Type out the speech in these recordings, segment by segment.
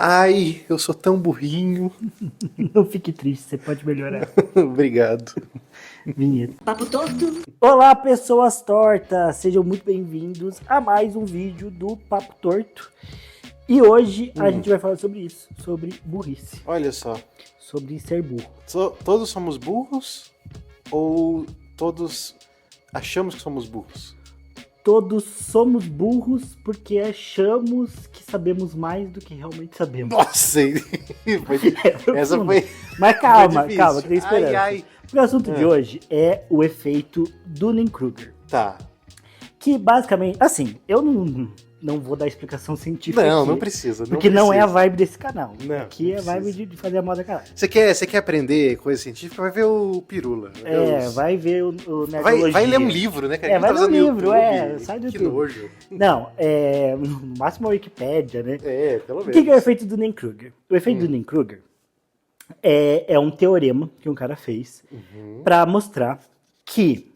Ai, eu sou tão burrinho. Não fique triste, você pode melhorar. Obrigado. Vinheta. Papo torto. Olá, pessoas tortas! Sejam muito bem-vindos a mais um vídeo do Papo Torto. E hoje a gente vai falar sobre isso, sobre burrice, Olha só, sobre ser burro. todos somos burros ou todos achamos que somos burros? Todos somos burros porque achamos que sabemos mais do que realmente sabemos. Nossa, essa profundo. foi. Mas calma, difícil. calma, que tem esperança. Ai. Porque o assunto de hoje é o efeito Dunning-Kruger. Tá. Que basicamente, assim, eu não vou dar explicação científica Não, aqui, não precisa. porque não é a vibe desse canal. Não, Aqui não é vibe precisa. de fazer a moda caralho. Você quer aprender coisa científica? Vai ver o Pirula. Vai ver o Vai ler um livro, né? Cara? Vai Tá ler um usando livro, YouTube. sai do Que YouTube. nojo. Não, no máximo a Wikipédia, né? Pelo O menos. que é o efeito Dunning-Kruger? O efeito Dunning-Kruger é um teorema que um cara fez para mostrar que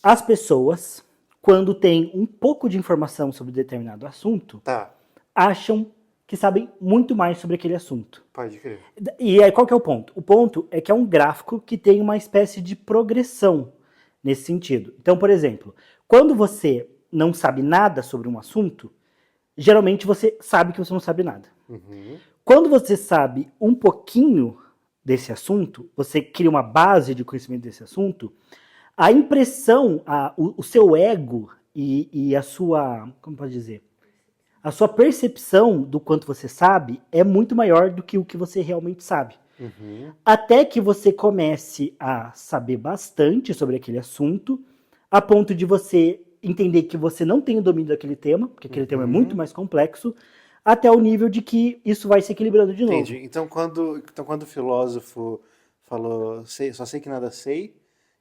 as pessoas, quando têm um pouco de informação sobre determinado assunto, Tá, acham que sabem muito mais sobre aquele assunto. pode crer. E aí, qual que é o ponto? O ponto é que é um gráfico que tem uma espécie de progressão nesse sentido. Então, por exemplo, quando você não sabe nada sobre um assunto, geralmente você sabe que você não sabe nada. Quando você sabe um pouquinho desse assunto, você cria uma base de conhecimento desse assunto, a impressão, o seu ego e a sua, como pode dizer, a sua percepção do quanto você sabe é muito maior do que o que você realmente sabe. Até que você comece a saber bastante sobre aquele assunto, a ponto de você entender que você não tem o domínio daquele tema, porque aquele tema é muito mais complexo, até o nível de que isso vai se equilibrando de novo. Entendi. Então quando o filósofo falou só sei que nada sei,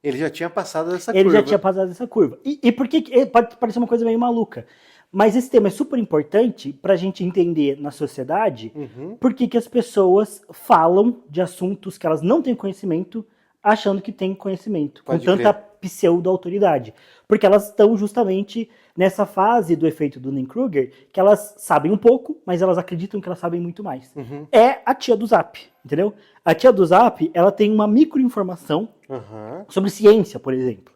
ele já tinha passado dessa Ele curva. já tinha passado essa curva. E por que pode parecer uma coisa meio maluca, mas esse tema é super importante para a gente entender na sociedade por que as pessoas falam de assuntos que elas não têm conhecimento, achando que têm conhecimento, Pode com tanta crer. pseudo-autoridade. Porque elas estão justamente nessa fase do efeito Dunning-Kruger, que elas sabem um pouco, mas elas acreditam que elas sabem muito mais. É a tia do Zap, entendeu? A tia do Zap, ela tem uma microinformação sobre ciência, por exemplo,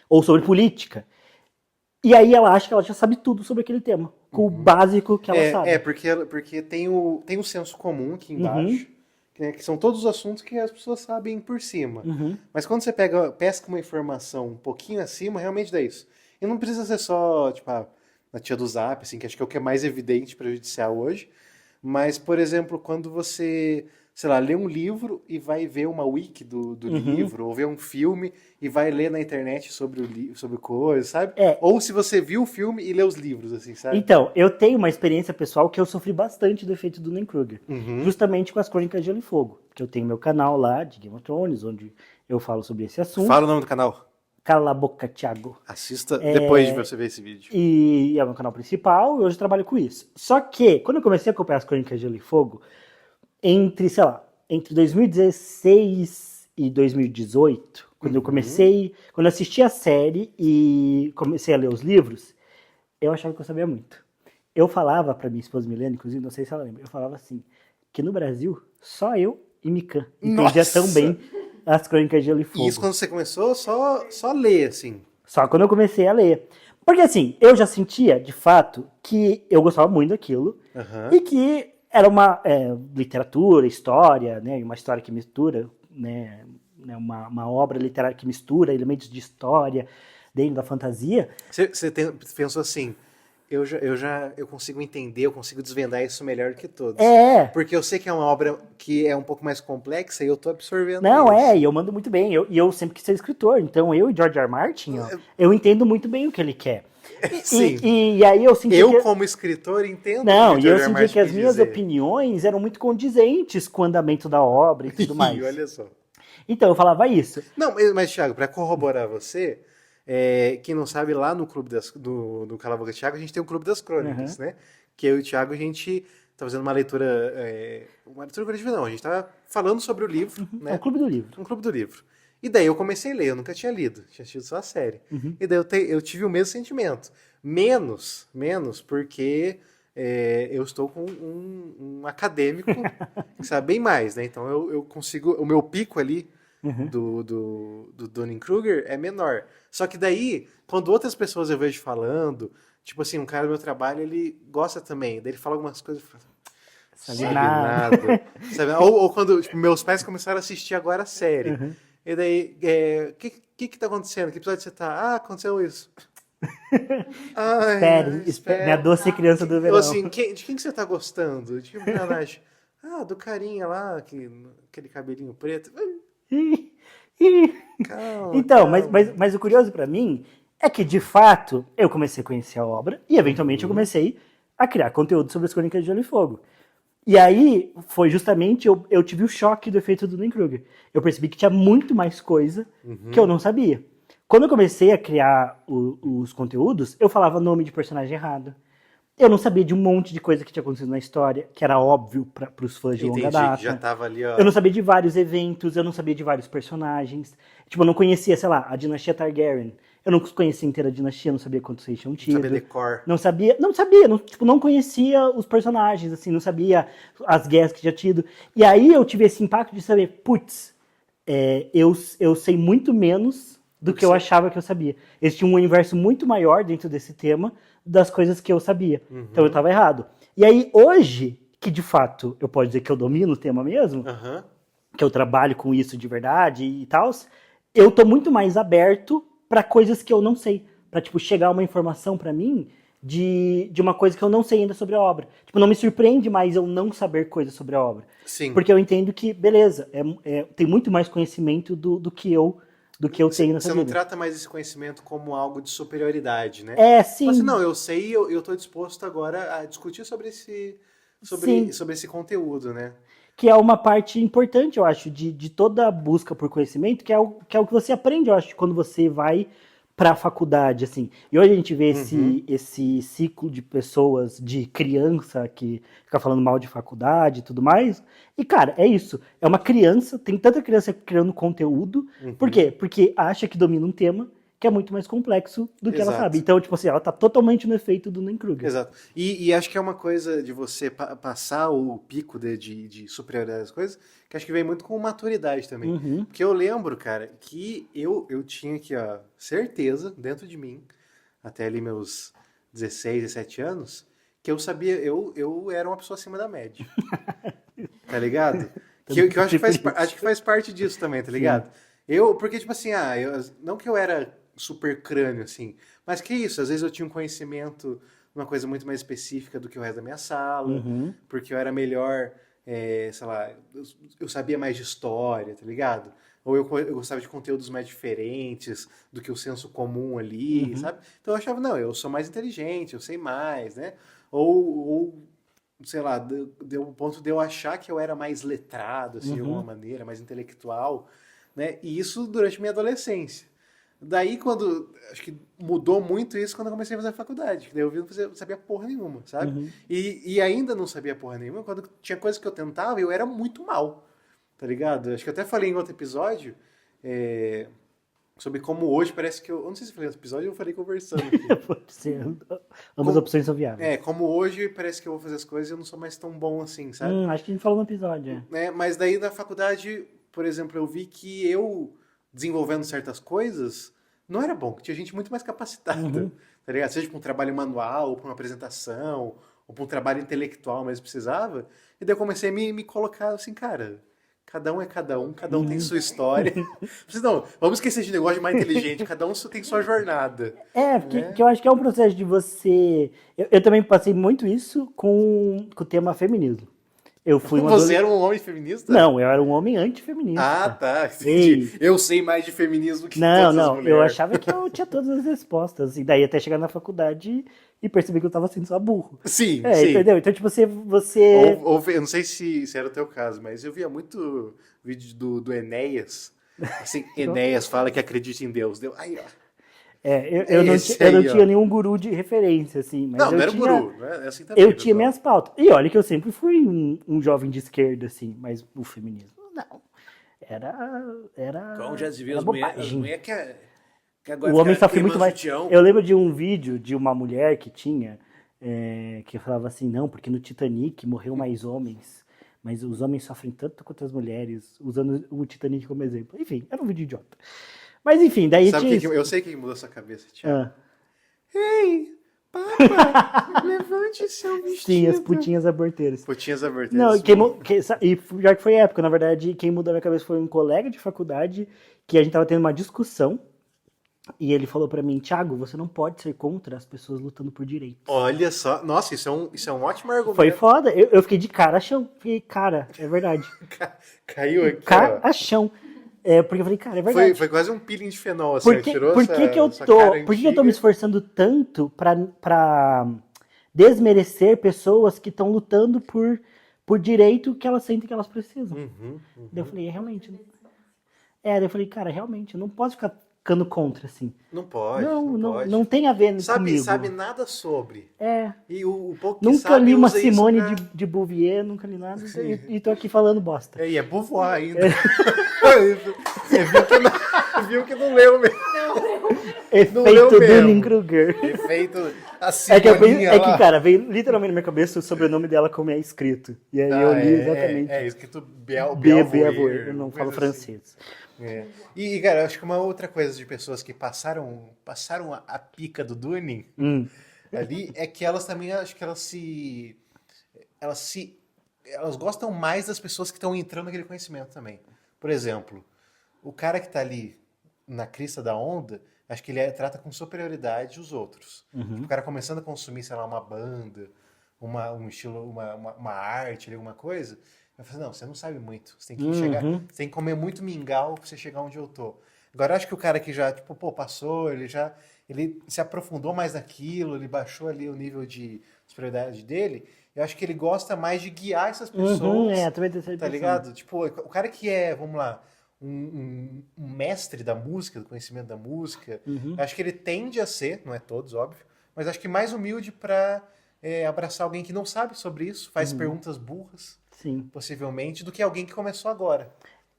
ou sobre política. E aí ela acha que ela já sabe tudo sobre aquele tema, com o básico que ela sabe. Porque tem o senso comum aqui embaixo, né, que são todos os assuntos que as pessoas sabem por cima. Mas quando você pesca uma informação um pouquinho acima, realmente dá isso. E não precisa ser só, tipo, a tia do Zap, assim, que acho que é o que é mais evidente prejudicial hoje. Mas, por exemplo, quando você, sei lá, lê um livro e vai ver uma wiki do livro, ou ver um filme e vai ler na internet sobre coisas, sabe? Ou se você viu o filme e lê os livros, assim, sabe? Então, eu tenho uma experiência pessoal que eu sofri bastante do efeito do Dunning-Kruger, justamente com as Crônicas de Gelo e Fogo, que eu tenho meu canal lá de Game of Thrones, onde eu falo sobre esse assunto. Fala o nome do canal. Cala a boca, Thiago. Assista depois de você ver esse vídeo. E é o meu canal principal, e hoje eu trabalho com isso. Só que, quando eu comecei a acompanhar as Crônicas de Gelo e Fogo, entre 2016 e 2018, quando eu assisti a série e comecei a ler os livros, eu achava que eu sabia muito. Eu falava pra minha esposa Milena, inclusive, não sei se ela lembra, eu falava assim, que no Brasil, só eu e Mikan entendia tão bem as Crônicas de Gelo e Fogo. E isso quando você começou, só ler, assim. Só quando eu comecei a ler. Porque assim, eu já sentia, de fato, que eu gostava muito daquilo e que era uma literatura, história, né, uma história que mistura, né, uma obra literária que mistura elementos de história dentro da fantasia. Você pensou assim, eu consigo entender, eu consigo desvendar isso melhor do que todos. Porque eu sei que é uma obra que é um pouco mais complexa e eu tô absorvendo isso. E eu mando muito bem. E eu sempre quis ser escritor. Então, eu e George R. R. Martin, eu entendo muito bem o que ele quer. Sim. E aí eu senti como escritor, entendo Não, o que e o eu George R. R. senti Martin que as quis minhas dizer. opiniões eram muito condizentes com o andamento da obra e tudo mais. Olha só. Então, eu falava isso. Não, mas Thiago, pra corroborar você, quem não sabe, lá no clube do Cala a Boca Thiago, a gente tem o Clube das Crônicas, né? Que eu e o Thiago, a gente tá fazendo uma leitura coletiva, não, a gente tá falando sobre o livro, né? É o Clube do Livro. Um clube do livro. E daí eu comecei a ler, eu nunca tinha lido, tinha assistido só a série. E daí eu tive o mesmo sentimento. Menos porque eu estou com um acadêmico que sabe bem mais, né? Então eu consigo. O meu pico ali do Dunning-Kruger é menor. Só que daí, quando outras pessoas eu vejo falando, tipo assim, um cara do meu trabalho, ele gosta também. Daí ele fala algumas coisas e fala, Sabe sabe nada. nada. Sabe? Ou quando tipo, meus pais começaram a assistir agora a série. E daí, o que tá acontecendo? Que episódio você tá? Ah, aconteceu isso. Ai, Espere, minha doce criança do Eu, verão. assim, de quem que você tá gostando? De que personagem? Ah, do carinha lá, aquele cabelinho preto. Ih, ih. Calma, Então, calma. mas o curioso pra mim é que, de fato, eu comecei a conhecer a obra e, eventualmente, eu comecei a criar conteúdo sobre as Crônicas de Gelo e Fogo. E aí, foi justamente, eu tive o choque do efeito do Dunning-Kruger. Eu percebi que tinha muito mais coisa que eu não sabia. Quando eu comecei a criar os conteúdos, eu falava nome de personagem errado. Eu não sabia de um monte de coisa que tinha acontecido na história, que era óbvio para os fãs de longa Entendi, que já data. tava ali, Eu ó. não sabia de vários eventos, eu não sabia de vários personagens. Tipo, eu não conhecia, sei lá, a dinastia Targaryen. Eu não conhecia inteira a dinastia, não sabia quantos reis tinham Não sabia tido. decor. Não conhecia os personagens, assim, não sabia as guerras que tinha tido. E aí eu tive esse impacto de saber, putz, eu sei muito menos do que eu achava que eu sabia. Existia um universo muito maior dentro desse tema das coisas que eu sabia. Então eu estava errado. E aí hoje, que de fato eu posso dizer que eu domino o tema mesmo, Aham. que eu trabalho com isso de verdade e tal, eu tô muito mais aberto para coisas que eu não sei. Pra, tipo, chegar uma informação para mim de uma coisa que eu não sei ainda sobre a obra. Tipo, não me surpreende mais eu não saber coisas sobre a obra. Sim. Porque eu entendo que, beleza, tem muito mais conhecimento do que eu tenho nessa Você não vida. trata mais esse conhecimento como algo de superioridade, né? Fala assim, Sim, não, eu sei e eu tô disposto agora a discutir sim. sobre esse conteúdo, né? Que é uma parte importante, eu acho, de toda a busca por conhecimento, que é o que você aprende, eu acho, quando você vai para a faculdade, assim. E hoje a gente vê esse ciclo de pessoas, de criança que fica falando mal de faculdade e tudo mais. E, cara, é isso. É uma criança, tem tanta criança criando conteúdo. Por quê? Porque acha que domina um tema que é muito mais complexo do que ela sabe. Exato. Então, tipo assim, ela tá totalmente no efeito do Dunning-Kruger. Exato. E acho que é uma coisa de você passar o pico de superioridade das coisas, que acho que vem muito com maturidade também. Porque eu lembro, cara, que eu tinha aqui, ó, certeza dentro de mim, até ali meus 16, 17 anos, que eu sabia, eu era uma pessoa acima da média. Tá ligado? Que eu acho que acho que faz parte disso também, tá ligado? Porque, tipo assim, não que eu era super crânio, assim, mas que isso, às vezes eu tinha um conhecimento, uma coisa muito mais específica do que o resto da minha sala, porque eu era melhor, sei lá, eu sabia mais de história, tá ligado? Ou eu gostava de conteúdos mais diferentes do que o senso comum ali, sabe? Então eu achava, não, eu sou mais inteligente, eu sei mais, né? Ou sei lá, deu o ponto de eu achar que eu era mais letrado, assim, de alguma maneira, mais intelectual, né? E isso durante minha adolescência. Daí, acho que mudou muito isso quando eu comecei a fazer a faculdade. Que daí eu vi que não sabia porra nenhuma, sabe? E ainda não sabia porra nenhuma quando tinha coisas que eu tentava e eu era muito mal, tá ligado? Acho que eu até falei em outro episódio, sobre como hoje parece que eu não sei se eu falei no outro episódio ou eu falei conversando aqui. Pode ser. Ambas opções são viáveis. Como hoje parece que eu vou fazer as coisas e eu não sou mais tão bom assim, sabe? Acho que a gente falou no episódio. Mas daí na faculdade, por exemplo, eu vi que eu desenvolvendo certas coisas não era bom, que tinha gente muito mais capacitada, tá ligado? Seja para um trabalho manual, ou para uma apresentação, ou para um trabalho intelectual, mas precisava. E daí eu comecei a me colocar assim, cara, cada um é cada um tem sua história. Não, vamos esquecer de negócio de mais inteligente, cada um tem sua jornada. Porque que eu acho que é um processo de você. Eu também passei muito isso com o tema feminismo. Eu fui uma Você era um homem feminista? Não, eu era um homem Ah, antifeminista. tá, entendi. Ei. Eu sei mais de feminismo que Não, todas as não, eu mulheres. achava que eu tinha todas as respostas. E daí até chegar na faculdade e perceber que eu tava sendo só burro. Sim, sim. Entendeu? Então, tipo, você. Eu não sei se era o teu caso, mas eu via muito vídeo do Enéas. Assim, Enéas fala que acredita em Deus. Deu, aí, ó. Eu não, Esse eu não aí, ó. tinha nenhum guru de referência, assim. Mas Não, eu não era o tinha, guru. Não é assim também, eu tinha pessoal. minhas pautas. E olha que eu sempre fui um jovem de esquerda, assim. Mas o feminismo, não. Como já se viu Era as mulheres bobagem. que agora O homem fica sofre muito queimando mais. sutiã. Eu lembro de um vídeo de uma mulher que tinha que falava assim, não, porque no Titanic morreu mais homens, mas os homens sofrem tanto quanto as mulheres, usando o Titanic como exemplo. Enfim, era um vídeo idiota. Mas enfim, daí Sabe tinha que isso. eu sei que mudou sua cabeça, Thiago. Ah, Ei, papa, levante seu vestido. sim, as putinhas aborteiras. Putinhas Não, abertas. e pior que foi época, na verdade, quem mudou a minha cabeça foi um colega de faculdade, que a gente tava tendo uma discussão, e ele falou pra mim, Thiago, você não pode ser contra as pessoas lutando por direitos. Olha só, nossa, isso é um ótimo argumento. Foi foda, eu fiquei de cara a chão. Fiquei, cara, é verdade. Caiu aqui, Cara ó. a chão. Porque eu falei, cara, é verdade. Foi quase um peeling de fenol, assim, Por que, tirou por que essa, que eu essa tô, cara por que eu tô antiga. me esforçando tanto pra desmerecer pessoas que estão lutando por direito que elas sentem que elas precisam? Daí eu falei, realmente. Daí eu falei, cara, realmente, eu não posso ficar ficando contra, assim. Não pode, Não, pode. não tem a ver comigo. Sabe nada sobre. E o pouco que Nunca sabe, li uma usa isso Simone pra... de Beauvoir, nunca li nada, e tô aqui falando bosta. E é Beauvoir ainda. Você viu que não leu mesmo. Efeito leu mesmo. Dunning-Kruger. Efeito a É que, Simoninha lá. cara, veio literalmente na minha cabeça o sobrenome dela como é escrito. E aí eu li exatamente. Escrito Beauvoir, eu não falo francês. E, cara, eu acho que uma outra coisa de pessoas que passaram a pica do Dunning ali é que elas também, acho que elas gostam mais das pessoas que estão entrando naquele conhecimento também. Por exemplo, o cara que tá ali na crista da onda, acho que ele trata com superioridade os outros. O cara começando a consumir, sei lá, uma banda, um estilo, uma arte, alguma coisa, eu falei, não, você não sabe muito. Você tem que chegar, você tem que comer muito mingau pra você chegar onde eu tô. Agora, eu acho que o cara que já, tipo, passou, ele se aprofundou mais naquilo, ele baixou ali o nível de superioridade dele, eu acho que ele gosta mais de guiar essas pessoas, também tem essa tá impressão. ligado? Tipo, o cara que é, vamos lá, um mestre da música, do conhecimento da música, eu acho que ele tende a ser, não é todos, óbvio, mas acho que mais humilde pra abraçar alguém que não sabe sobre isso, faz perguntas burras, Sim. possivelmente, do que alguém que começou agora.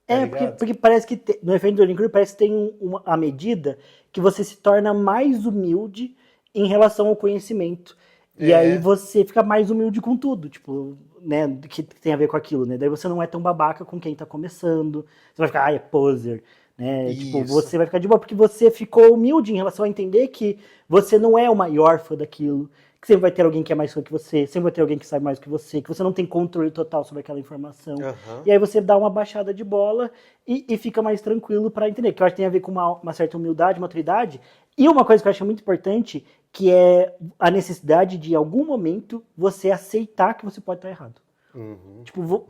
Tá porque parece que no efeito do Dunning-Kruger parece que tem a medida que você se torna mais humilde em relação ao conhecimento. E aí você fica mais humilde com tudo, tipo, né, que tem a ver com aquilo, né? Daí você não é tão babaca com quem tá começando. Você vai ficar, é poser, né? Isso. Tipo, você vai ficar de boa porque você ficou humilde em relação a entender que você não é o maior fã daquilo, que sempre vai ter alguém que é mais fã que você, sempre vai ter alguém que sabe mais que você não tem controle total sobre aquela informação. E aí você dá uma baixada de bola e fica mais tranquilo pra entender, que eu acho que tem a ver com uma certa humildade, maturidade. E uma coisa que eu acho muito importante, que é a necessidade de, em algum momento, você aceitar que você pode estar errado. Tipo,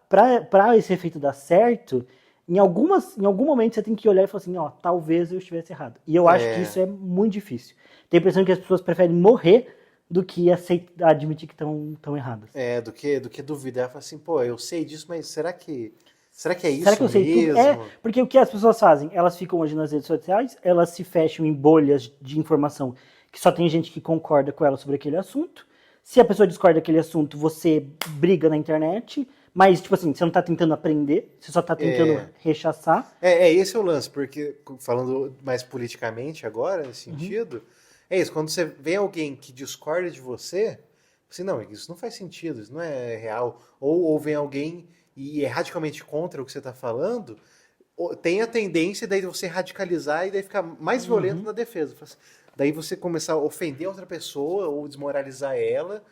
pra esse efeito dar certo, em algum momento você tem que olhar e falar assim, ó, talvez eu estivesse errado. E eu acho que isso é muito difícil. Tenho a impressão que as pessoas preferem morrer do que admitir que estão erradas. Do que duvidar, falar assim, pô, eu sei disso, mas será que é isso Será que eu sei mesmo? tudo? Porque o que as pessoas fazem? Elas ficam hoje nas redes sociais, elas se fecham em bolhas de informação que só tem gente que concorda com ela sobre aquele assunto. Se a pessoa discorda daquele assunto, você briga na internet, mas, tipo assim, você não tá tentando aprender, você só tá tentando rechaçar. Esse é o lance, porque, falando mais politicamente agora, nesse sentido, é isso, quando você vê alguém que discorda de você, assim, não, isso não faz sentido, isso não é real, ou vem alguém e é radicalmente contra o que você tá falando, tem a tendência daí de você radicalizar e daí ficar mais violento na defesa. Daí você começar a ofender outra pessoa ou desmoralizar ela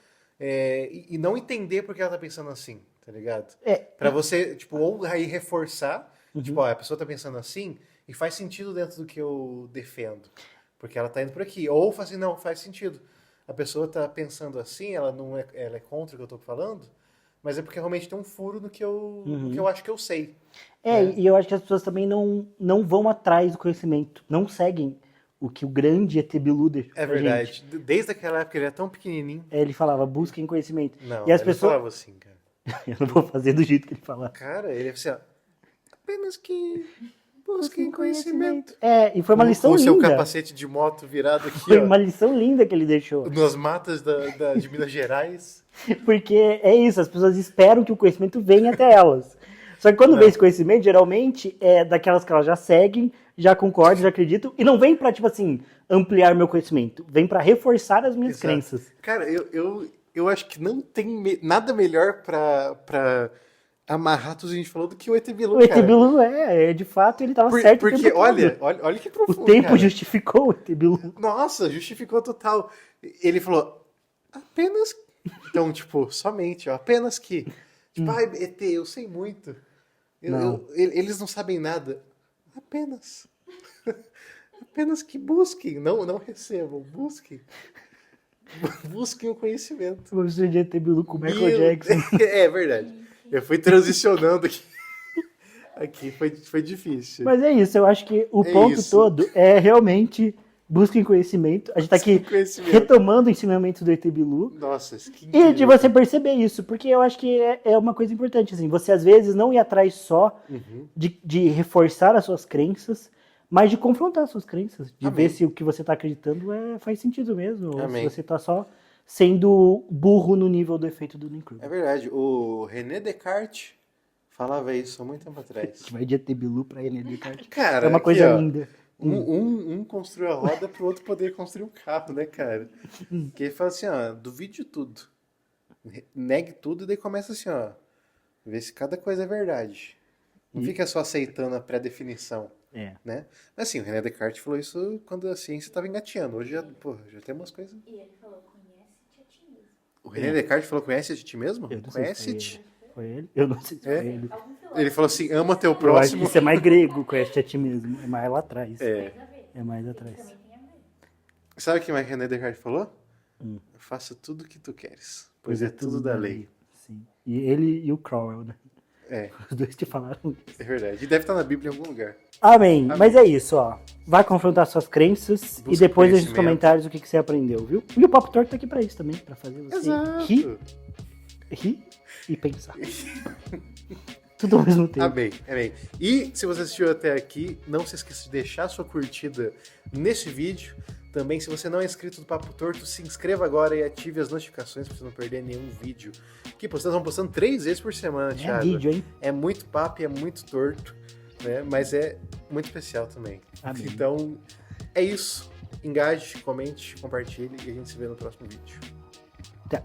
e não entender por que ela tá pensando assim, tá ligado? Pra você, tipo, ou aí reforçar, tipo, a pessoa tá pensando assim e faz sentido dentro do que eu defendo, porque ela tá indo por aqui. Ou faz assim, não, faz sentido. A pessoa tá pensando assim, ela é contra o que eu tô falando, mas é porque realmente tem um furo no que eu acho que eu sei. E eu acho que as pessoas também não vão atrás do conhecimento, não seguem o que o grande ET Bilu deixou pra verdade. gente. Desde aquela época ele é tão pequenininho. Ele falava, busquem conhecimento. Não, e as ele pessoas... falava assim, cara. Eu não vou fazer do jeito que ele falava. Cara, ele é assim, ó, apenas que busquem conhecimento. E foi uma lição linda. Com o seu linda. capacete de moto virado aqui, Foi ó, uma lição linda que ele deixou. nas matas de Minas Gerais. Porque é isso, as pessoas esperam que o conhecimento venha até elas. Só que quando vem esse conhecimento, geralmente é daquelas que elas já seguem, já concordam, já acreditam, e não vem pra, tipo assim, ampliar meu conhecimento, vem para reforçar as minhas Exato. crenças. Cara, eu acho que não tem nada melhor pra amarrar tudo que a gente falou do que o ET Bilu, O ET cara. Bilu de fato, ele tava certo o Porque, tempo todo. olha que profundo, O tempo cara. justificou o ET Bilu. Nossa, justificou total. Ele falou, apenas... Então, tipo, somente, ó, apenas que... Tipo, ai, ET, eu sei muito. Eles não sabem nada. Apenas. Apenas que busquem, não recebam, busquem. Busquem o conhecimento. Vamos ser de ET Bilu com o Michael Jackson. É verdade. Eu fui transicionando aqui. Aqui foi difícil. Mas é isso, eu acho que o É ponto isso. todo é realmente busquem conhecimento. A gente tá aqui Busquem conhecimento. retomando o ensinamento do ET Bilu. Nossa, que E de incrível. você perceber isso, porque eu acho que é uma coisa importante, assim, você às vezes não ir atrás só de reforçar as suas crenças, mas de confrontar as suas crenças, de Amém. ver se o que você está acreditando faz sentido mesmo, ou Amém. se você está só sendo burro no nível do efeito do Dunning-Kruger. É verdade. O René Descartes falava isso há muito tempo A atrás. gente vai de ET Bilu para René Descartes. Cara, É uma aqui, coisa ó, linda. Um construiu a roda pro outro poder construir um carro, né, cara? Que ele fala assim, ó, duvide de tudo. Negue tudo e daí começa assim, ó. Ver se cada coisa é verdade. Não fica só aceitando a pré-definição, É. né? Mas assim, o René Descartes falou isso quando a ciência estava engateando. Hoje já tem umas coisas... E ele falou, conhece-te a ti mesmo. O René Descartes falou, conhece-te ti mesmo? Eu não sei se Conhece-te. foi ele. Eu não sei se É? foi ele. Algum filósofo. Ele falou assim, ama teu Eu acho que próximo. isso é mais grego, conhece a ti mesmo. É mais lá atrás. É. Tem a ver. É mais atrás. Também tem a ver. Sabe o que mais René Descartes falou? Faça tudo o que tu queres, pois é tudo da lei. Sim. E ele e o Crowell, né? É, Os dois te falaram isso. é verdade. E deve estar na Bíblia em algum lugar. Amém. Mas é isso, ó. Vai confrontar suas crenças Busca e depois deixa nos conhecimento. comentários o que você aprendeu, viu? E o Papo Torto tá aqui pra isso também, pra fazer você rir e pensar. Tudo ao mesmo tempo. Amém, amém. E se você assistiu até aqui, não se esqueça de deixar sua curtida nesse vídeo. Também, se você não é inscrito do Papo Torto, se inscreva agora e ative as notificações para você não perder nenhum vídeo. Que postamos, vamos postando 3 vezes por semana, É Thiago. vídeo, hein? É muito papo e é muito torto, né? Mas é muito especial também. Amém. Então, é isso. Engaje, comente, compartilhe e a gente se vê no próximo vídeo. Até.